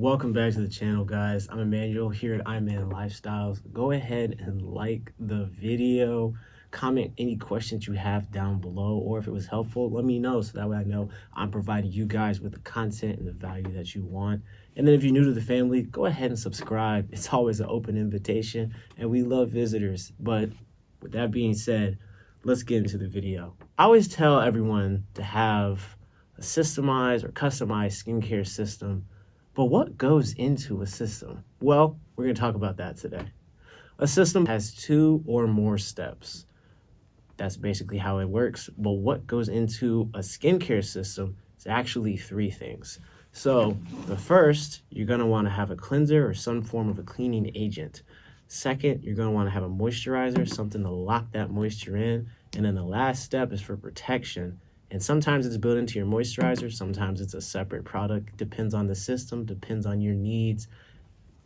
Welcome back to the channel, guys. I'm Emmanuel here at iMan Lifestyles. Go ahead and like the video, comment any questions you have down below, or if it was helpful, let me know so that way I know I'm providing you guys with the content and the value that you want. And then if you're new to the family, go ahead and subscribe. It's always an open invitation and we love visitors. But with that being said, let's get into the video. I always tell everyone to have a systemized or customized skincare system. But what goes into a system? Well, we're going to talk about that today. A system has 2 or more steps. That's basically how it works. But what goes into a skincare system is actually 3 things. So the first, you're going to want to have a cleanser or some form of a cleaning agent. Second, you're going to want to have a moisturizer, something to lock that moisture in. And then the last step is for protection. And sometimes it's built into your moisturizer, sometimes it's a separate product, depends on the system, depends on your needs.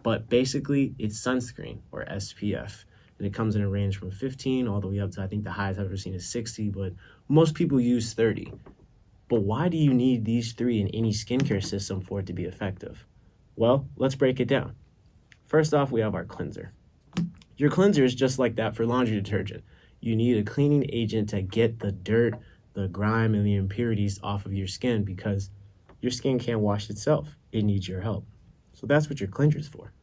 But basically, it's sunscreen or SPF. And it comes in a range from 15 all the way up to, I think the highest I've ever seen is 60, but most people use 30. But why do you need these 3 in any skincare system for it to be effective? Well, let's break it down. First off, we have our cleanser. Your cleanser is just like that for laundry detergent. You need a cleaning agent to get the dirt, the grime, and the impurities off of your skin because your skin can't wash itself. It needs your help. So that's what your cleanser is for.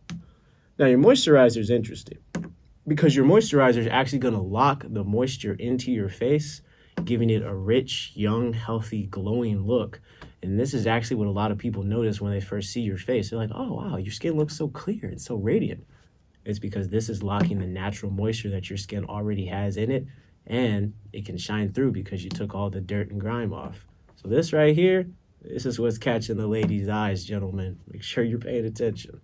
Now, your moisturizer is interesting because your moisturizer is actually going to lock the moisture into your face, giving it a rich, young, healthy, glowing look. And this is actually what a lot of people notice when they first see your face. They're like, oh, wow, your skin looks so clear. It's so radiant. It's because this is locking the natural moisture that your skin already has in it, and it can shine through because you took all the dirt and grime off. So this right here, this is what's catching the ladies' eyes, gentlemen. Make sure you're paying attention.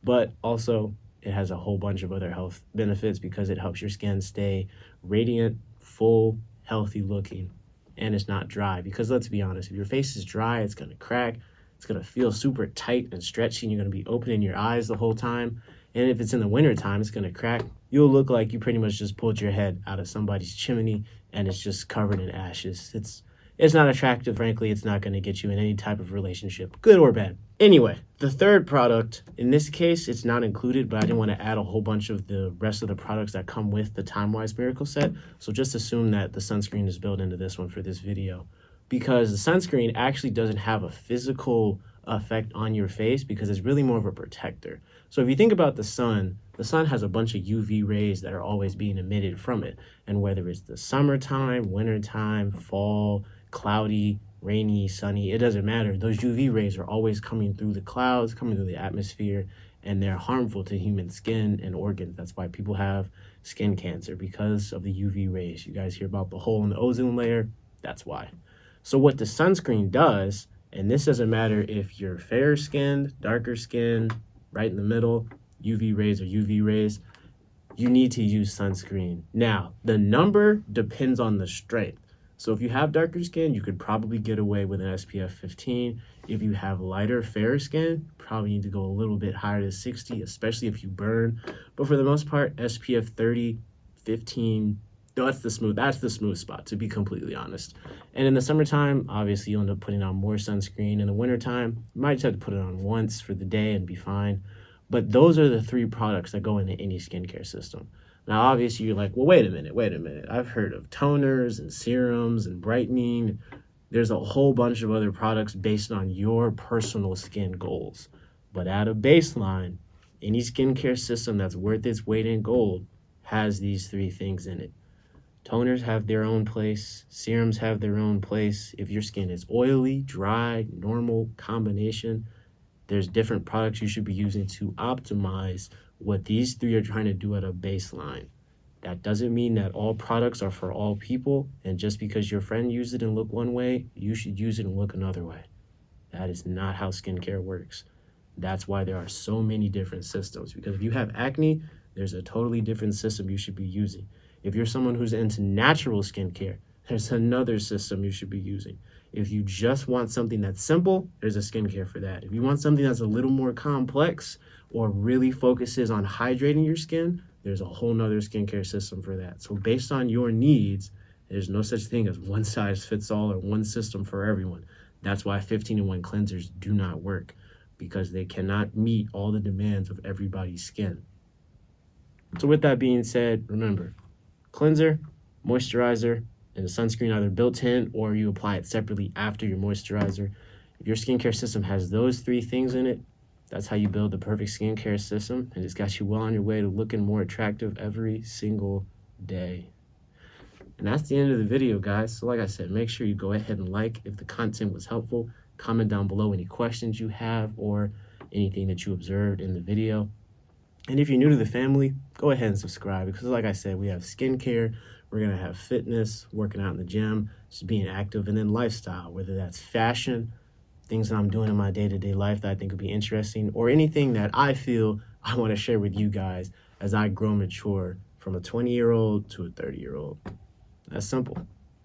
But also, it has a whole bunch of other health benefits because it helps your skin stay radiant, full, healthy looking, and it's not dry. Because let's be honest, if your face is dry, it's going to crack. It's going to feel super tight and stretchy, and you're going to be opening your eyes the whole time. And if it's in the winter time, it's going to crack. You'll look like you pretty much just pulled your head out of somebody's chimney and it's just covered in ashes. It's not attractive. Frankly, it's not going to get you in any type of relationship, good or bad. Anyway, the third product, in this case, it's not included, but I didn't want to add a whole bunch of the rest of the products that come with the Time-Wise Miracle Set. So just assume that the sunscreen is built into this one for this video, because the sunscreen actually doesn't have a physical effect on your face because it's really more of a protector. So if you think about the sun has a bunch of UV rays that are always being emitted from it. And whether it's the summertime, wintertime, fall, cloudy, rainy, sunny, it doesn't matter. Those UV rays are always coming through the clouds, coming through the atmosphere, and they're harmful to human skin and organs. That's why people have skin cancer, because of the UV rays. You guys hear about the hole in the ozone layer? That's why. So what the sunscreen does, and this doesn't matter if you're fair skinned, darker skinned, right in the middle, UV rays or UV rays, you need to use sunscreen. Now, the number depends on the strength. So if you have darker skin, you could probably get away with an SPF 15. If you have lighter, fairer skin, probably need to go a little bit higher to 60, especially if you burn. But for the most part, SPF 30, 15, that's the smooth spot, to be completely honest. And in the summertime, obviously you'll end up putting on more sunscreen. In the wintertime, you might just have to put it on once for the day and be fine. But those are the 3 products that go into any skincare system. Now, obviously you're like, well, wait a minute. I've heard of toners and serums and brightening. There's a whole bunch of other products based on your personal skin goals. But at a baseline, any skincare system that's worth its weight in gold has these 3 things in it. Toners have their own place. Serums have their own place. If your skin is oily, dry, normal, combination, there's different products you should be using to optimize what these 3 are trying to do at a baseline. That doesn't mean that all products are for all people, and just because your friend used it and look one way, you should use it and look another way. That is not how skincare works. That's why there are so many different systems, because if you have acne, there's a totally different system you should be using. If you're someone who's into natural skincare, there's another system you should be using. If you just want something that's simple, there's a skincare for that. If you want something that's a little more complex or really focuses on hydrating your skin, there's a whole nother skincare system for that. So based on your needs, there's no such thing as one size fits all or one system for everyone. That's why 15-in-1 cleansers do not work. because they cannot meet all the demands of everybody's skin. So with that being said, remember, cleanser, moisturizer, and a sunscreen either built in or you apply it separately after your moisturizer. If your skincare system has those 3 things in it, that's how you build the perfect skincare system, and it's got you well on your way to looking more attractive every single day. And that's the end of the video, guys. So like I said, make sure you go ahead and like if the content was helpful. Comment down below any questions you have or anything that you observed in the video. And if you're new to the family, go ahead and subscribe, because like I said, we have skincare, we're going to have fitness, working out in the gym, just being active, and then lifestyle, whether that's fashion, things that I'm doing in my day-to-day life that I think would be interesting, or anything that I feel I want to share with you guys as I grow and mature from a 20-year-old to a 30-year-old. That's simple.